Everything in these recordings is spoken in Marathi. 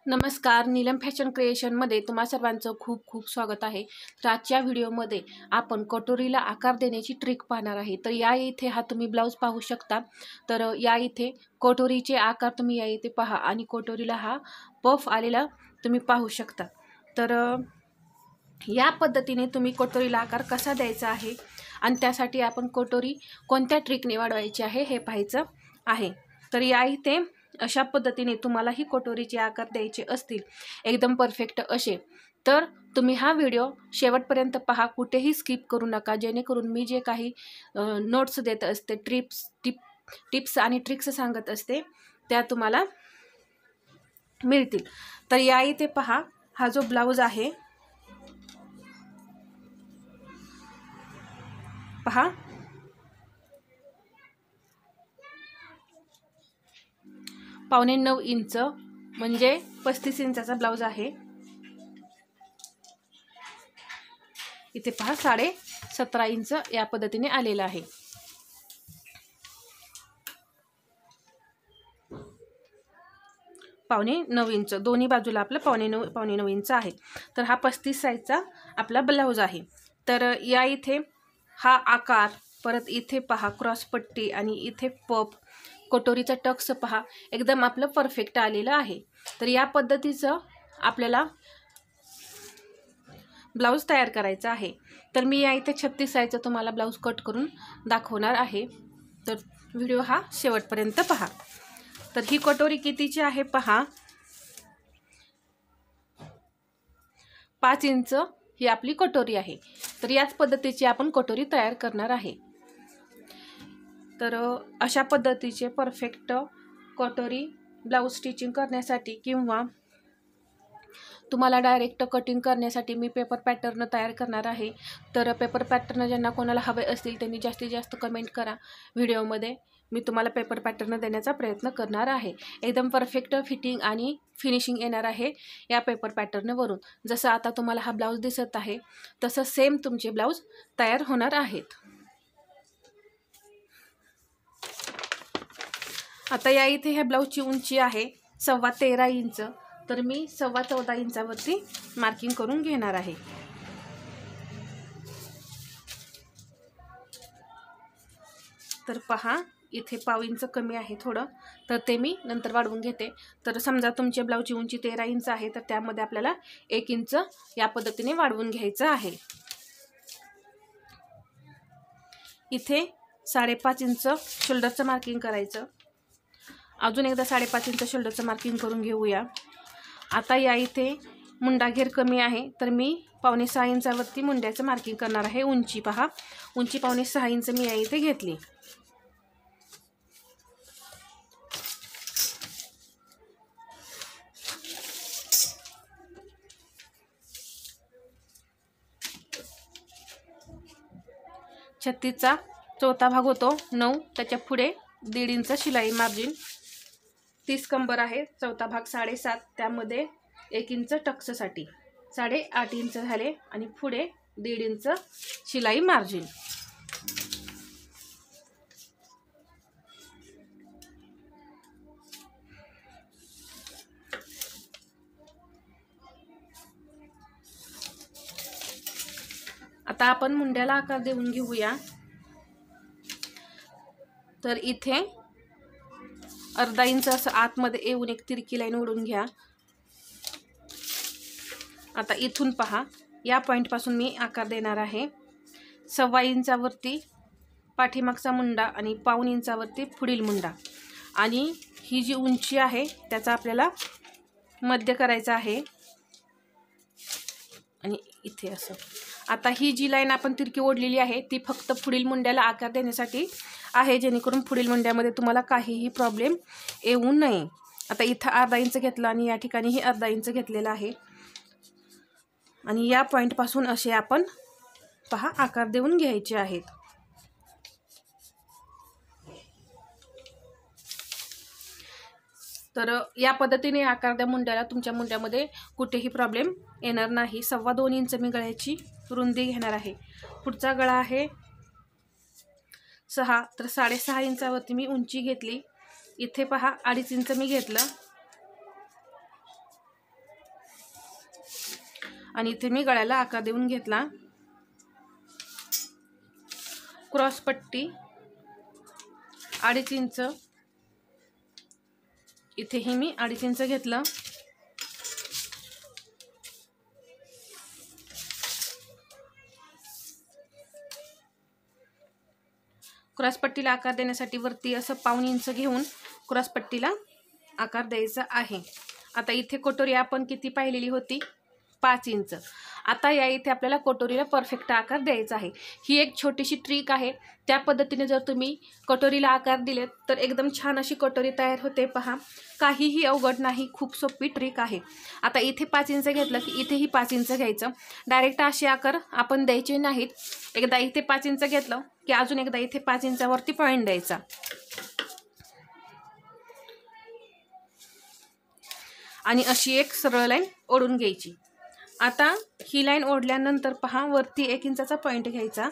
नमस्कार, नीलम फॅशन क्रिएशनमध्ये तुम्हा सर्वांचं खूप खूप स्वागत आहे। तर आजच्या व्हिडिओमध्ये आपण कटोरीला आकार देण्याची ट्रिक पाहणार आहे। तर या इथे हा तुम्ही ब्लाऊज पाहू शकता। तर या इथे कटोरीचे आकार तुम्ही या इथे पहा आणि कटोरीला हा पफ आलेला तुम्ही पाहू शकता। तर या पद्धतीने तुम्ही कटोरीला आकार कसा द्यायचा आहे आणि त्यासाठी आपण कटोरी कोणत्या ट्रिकने वाढवायची आहे हे पाहायचं आहे। तर या इथे अशा पद्धतीने तुम्हाला ही कटोरीचे आकार द्यायचे असतील एकदम परफेक्ट असे, तर तुम्ही हा व्हिडिओ शेवटपर्यंत पहा, कुठेही स्किप करू नका, जेणेकरून मी जे काही नोट्स देत असते, टिप्स आणि ट्रिक्स सांगत असते त्या तुम्हाला मिळतील। तर या इथे पहा, हा जो ब्लाऊज आहे पहा, 9.25 इंच म्हणजे 35 इंचाचा ब्लाऊज आहे। इथे पहा 17.5 इंच या पद्धतीने आलेला आहे। पावणे 9 इंच दोन्ही बाजूला आपलं पावणे 9 इंच आहे। तर हा 35 साईजचा आपला ब्लाऊज आहे। तर या इथे हा आकार, परत इथे पहा क्रॉस पट्टी आणि इथे पफ, कटोरीचा टक्स पहा एकदम आपलं परफेक्ट आलेलं आहे। तर या पद्धतीचं आपल्याला ब्लाऊज तयार करायचा आहे। तर मी या इथे 36 साईजचा तुम्हाला ब्लाऊज कट करून दाखवणार आहे। तर व्हिडिओ हा शेवटपर्यंत पहा। तर ही कटोरी कितीची आहे पहा, 5 इंच ही आपली कटोरी आहे। तर याच पद्धतीची आपण कटोरी तयार करणार आहे। तर अशा पद्धतीचे परफेक्ट कटोरी ब्लाऊज स्टिचिंग करण्यासाठी किंवा तुम्हाला डायरेक्ट कटिंग करण्यासाठी मी पेपर पॅटर्न तयार करणार आहे। तर पेपर पॅटर्न ज्यांना कोणाला हवे असतील त्यांनी जास्तीत जास्त कमेंट करा व्हिडिओमध्ये, मी तुम्हाला पेपर पॅटर्न देण्याचा प्रयत्न करणार आहे। एकदम परफेक्ट फिटिंग आणि फिनिशिंग येणार आहे या पेपर पॅटर्नवरून। जसं आता तुम्हाला हा ब्लाऊज दिसत आहे तसं सेम तुमचे ब्लाऊज तयार होणार आहेत। आता या इथे ह्या ब्लाऊजची उंची आहे 13.25 इंच। तर मी 14.25 इंचावरती मार्किंग करून घेणार आहे। तर पहा इथे पाव इंच कमी आहे थोडं, तर ते मी नंतर वाढवून घेते। तर समजा तुमच्या ब्लाऊजची उंची 13 इंच आहे, तर त्यामध्ये आपल्याला 1 इंच या पद्धतीने वाढवून घ्यायचं आहे। इथे 5.5 इंच शोल्डरचं मार्किंग करायचं। अजून एकदा 5.5 इंच शोल्डरचं मार्किंग करून घेऊया। आता या इथे मुंडा घेर कमी आहे, तर मी 5.25 इंचावरती मुंड्याचं मार्किंग करणार आहे। उंची पहा, उंची 5.25 इंच मी या इथे घेतली। छत्तीसचा चौथा भाग होतो 9, त्याच्या पुढे 1.5 इंच शिलाई मार्जिन। 30 कंबर आहे, चौथा भाग 7.5, त्यामध्ये 1 इंच टक्ससाठी 8.5 इंच झाले आणि पुढे 1.5 इंच शिलाई मार्जिन। आता आपण मुंड्याला आकार देऊन घेऊया। तर इथे अर्धा इंच असं आतमध्ये येऊन एक तिरकी लाईन ओढून घ्या। आता इथून पहा, या पॉइंट पासून मी आकार देणार आहे। 1.25 इंचावरती पाठीमागचा मुंडा आणि 1.25 इंचावरती पुढील मुंडा, आणि ही जी उंची आहे त्याचा आपल्याला मध्य करायचा आहे आणि इथे असं। आता ही जी लाईन आपण तिरकी ओढलेली आहे ती फक्त पुढील मुंड्याला आकार देण्यासाठी आहे, जेणेकरून पुढील मुंड्यामध्ये तुम्हाला काहीही प्रॉब्लेम येऊ नये। आता इथं अर्धा इंच घेतला आणि या ठिकाणीही अर्धा इंच घेतलेला आहे, आणि या पॉइंट पासून असे आपण पहा आकार देऊन घ्यायचे आहेत। तर या पद्धतीने आकार द्या मुंड्याला, तुमच्या मुंड्यामध्ये कुठेही प्रॉब्लेम येणार नाही। 2.25 इंच मी गळ्याची रुंदी घेणार आहे। पुढचा गळा आहे 6, तर 6.5 इंचावरती मी उंची घेतली। इथे पहा 2.5 इंच मी घेतलं आणि इथे मी गळ्याला आकार देऊन घेतला। क्रॉस पट्टी 2.5 इंच, इथेही मी 2.5 इंच घेतलं। क्रॉस पट्टीला आकार देण्यासाठी वरती असं 1.5 इंच घेऊन क्रॉस पट्टीला आकार द्यायचा आहे। आता इथे कटोरी आपण किती पाहिलेली होती? 5 इंच। आता या इथे आपल्याला कटोरीला परफेक्ट आकार द्यायचा आहे। ही एक छोटीशी ट्रिक आहे। त्या पद्धतीने जर तुम्ही कटोरीला आकार दिले तर एकदम छान अशी कटोरी तयार होते। पहा, काहीही अवघड नाही, खूप सोपी ट्रिक आहे। आता इथे 5 इंच घेतलं की इथेही 5 इंच घ्यायचं। डायरेक्ट असे आकार आपण द्यायचे नाहीत। एकदा इथे 5 इंच घेतलं की अजून एकदा इथे 5 इंचावरती पॉईंट द्यायचा आणि अशी एक सरळ लाईन ओढून घ्यायची। आता ही लाईन ओढल्यानंतर पहा, वरती 1 इंचाचा पॉईंट घ्यायचा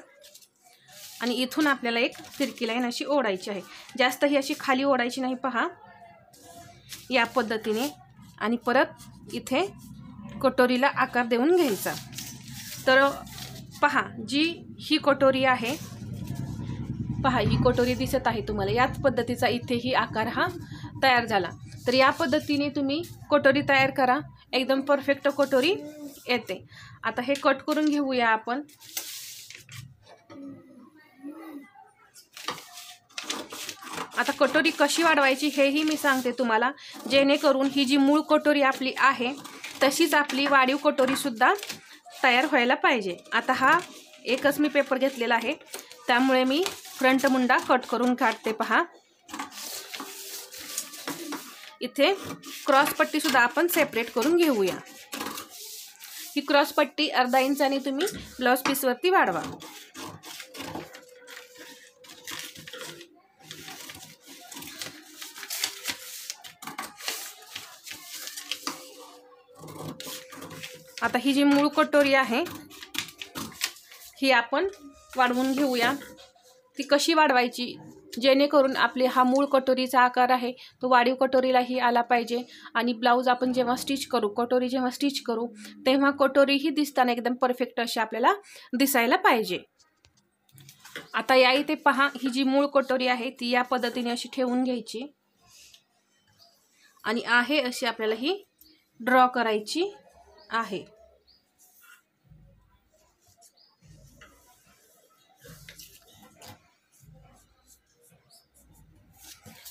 आणि इथून आपल्याला एक तिरकी लाईन अशी ओढायची आहे। जास्त ही अशी खाली ओढायची नाही, पहा या पद्धतीने। आणि परत इथे कटोरीला आकार देऊन घ्यायचा। तर पहा, जी ही कटोरी आहे, पहा ही कटोरी दिसत आहे तुम्हाला, याच पद्धतीचा इथेही आकार हा तयार झाला। तर या पद्धतीने तुम्ही कटोरी तयार करा, एकदम परफेक्ट कटोरी येते। आता हे कट करून घेऊया आपण। आता कटोरी कशी वाढवायची हेही मी सांगते तुम्हाला, जेणेकरून ही जी मूळ कटोरी आपली आहे तशीच आपली वाढीव कटोरी सुद्धा तयार व्हायला पाहिजे। आता हा एकच मी पेपर घेतलेला आहे, त्यामुळे मी फ्रंट मुंडा कट करून काढते। पहा, इथे क्रॉस पट्टी सुद्धा आपण सेपरेट करून घेऊया। ही क्रॉस पट्टी 1/2 इंचाने तुम्ही ब्लाउज पीसवरती वाढवा। आता ही जी मूळ कटोरी आहे ही आपण वाढवून घेऊया। ती कशी वाढवायची, जेणेकरून आपले हा मूळ कटोरीचा आकार आहे तो वाढीव कटोरीलाही आला पाहिजे आणि ब्लाऊज आपण जेव्हा स्टिच करू, कटोरी जेव्हा स्टिच करू तेव्हा कटोरीही दिसताना एकदम परफेक्ट अशी आपल्याला दिसायला पाहिजे। आता या इथे पहा, ही जी मूळ कटोरी आहे ती या पद्धतीने अशी ठेवून घ्यायची आणि आहे अशी आपल्याला ही ड्रॉ करायची आहे।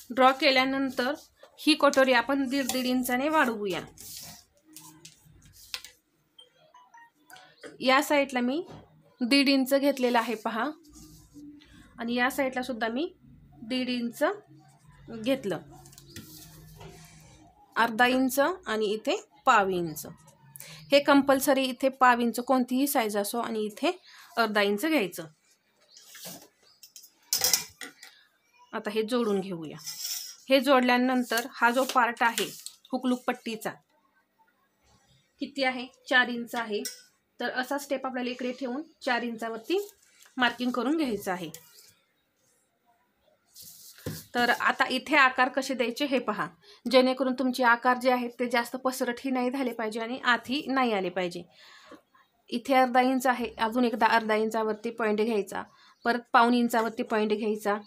ड्रॉ केल्यानंतर ही कटोरी आपण 1.5 इंचाने वाढवूया। या साईडला मी 1.5 इंच घेतलेला आहे, पहा, आणि या साईडला सुद्धा मी 1.5 इंच घेतलं। 1/2 इंच आणि इथे 1/2 इंच। हे कंपल्सरी इथे 1/2 इंच कोणतीही साईज असो आणि इथे 1/2 इंच घ्यायचं। आता हे जोडून घेऊया। हे जोडल्यानंतर हा जो पार्ट आहे हुकलूक पट्टीचा किती आहे? 4 इंच आहे। तर असा स्टेप आपल्याला इकडे ठेवून 4 इंचावरती मार्किंग करून घ्यायचं आहे। तर आता इथे आकार कसे द्यायचे हे पहा, जेणेकरून तुमचे आकार जे आहेत ते जास्त पसरटही नाही झाले पाहिजे आणि आतही नाही आले पाहिजे। इथे 1/2 इंच आहे, अजून एकदा 1/2 इंचावरती पॉईंट घ्यायचा, परत 1/2 इंचावरती पॉईंट घ्यायचा,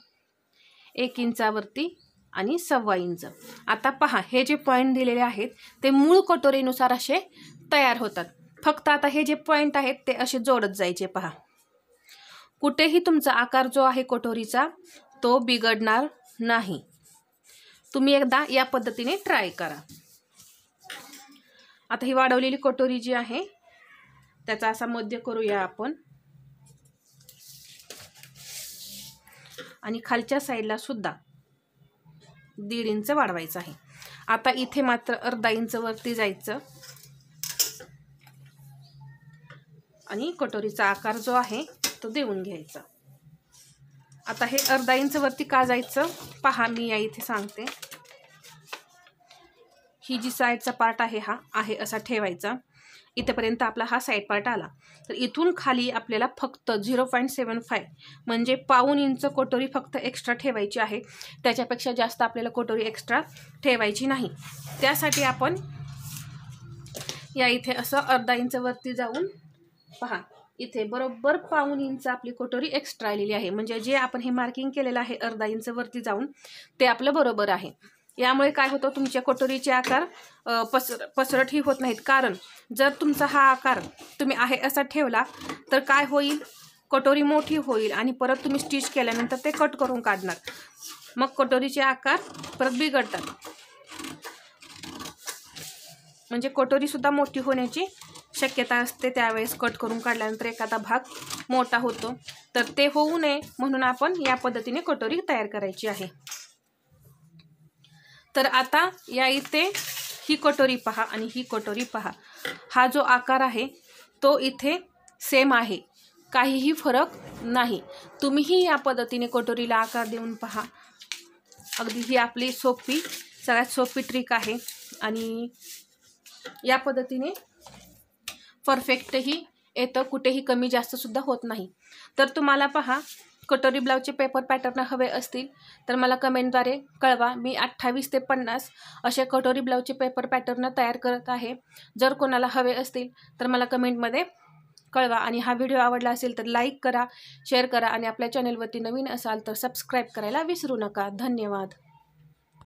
1 इंचावरती आणि 1/2 इंच। आता पहा, हे जे पॉईंट दिलेले आहेत ते मूळ कटोरीनुसार असे तयार होतात। फक्त आता हे जे पॉईंट आहेत ते असे जोडत जायचे। पहा, कुठेही तुमचा आकार जो आहे कटोरीचा तो बिघडणार नाही। तुम्ही एकदा या पद्धतीने ट्राय करा। आता ही वाढवलेली कटोरी जी आहे त्याचा असा मध्य करूया आपण आणि खालच्या साईडला सुद्धा 1.5 इंच वाढवायचं आहे। आता इथे मात्र 1/2 इंच वरती जायचं आणि कटोरीचा आकार जो आहे तो देऊन घ्यायचा। आता हे 1/2 इंच वरती का जायचं पहा, मी या इथे सांगते। ही जी साईडचा पार्ट आहे हा आहे असा ठेवायचा। इथेपर्यंत आपला हा साईड पार्ट आला, तर इथून खाली आपल्याला फक्त 0.75 म्हणजे 1/2 इंच कटोरी फक्त एक्स्ट्रा ठेवायची आहे। त्याच्यापेक्षा जास्त आपल्याला कटोरी एक्स्ट्रा ठेवायची नाही। त्यासाठी आपण या इथे असं अर्धा इंच वरती जाऊन पहा, इथे बरोबर पाऊण इंच आपली कटोरी एक्स्ट्रा आलेली आहे. म्हणजे जे आपण हे मार्किंग केलेलं आहे अर्धा इंच वरती जाऊन ते आपलं बरोबर आहे. यामुळे काय होतं, तुमच्या कटोरीचे आकार पसरटही होत नाहीत. कारण जर तुमचा हा आकार तुम्ही आहे असा ठेवला तर काय होईल, कटोरी मोठी होईल आणि परत तुम्ही स्टिच केल्यानंतर ते कट करून काढणार, मग कटोरीचे आकार परत बिघडतात. म्हणजे कटोरीसुद्धा मोठी होण्याची शक्यता असते त्यावेळेस कट करून काढल्यानंतर एखादा भाग मोठा होतो. तर ते होऊ नये म्हणून आपण या पद्धतीने कटोरी तयार करायची आहे. तर आता या इथे ही कटोरी पहा आणि ही कटोरी पहा, हा जो आकार आहे तो इथे सेम आहे, काहीही फरक नाही. तुम्हीही या पद्धतीने कटोरीला आकार देऊन पहा. अगदी ही आपली सगळ्यात सोपी ट्रिक आहे आणि या पद्धतीने परफेक्टही येतं, कुठेही कमी जास्त सुद्धा होत नाही. तर तुम्हाला पहा कटोरी ब्लाऊजचे पेपर पॅटर्न हवे असतील तर मला कमेंटद्वारे कळवा. मी 28 ते 50 असे कटोरी ब्लाऊजचे पेपर पॅटर्न तयार करत आहे. जर कोणाला हवे असतील तर मला कमेंटमध्ये कळवा. आणि हा व्हिडिओ आवडला असेल तर लाईक करा, शेअर करा आणि आपल्या चॅनलवरती नवीन असाल तर सबस्क्राईब करायला विसरू नका. धन्यवाद.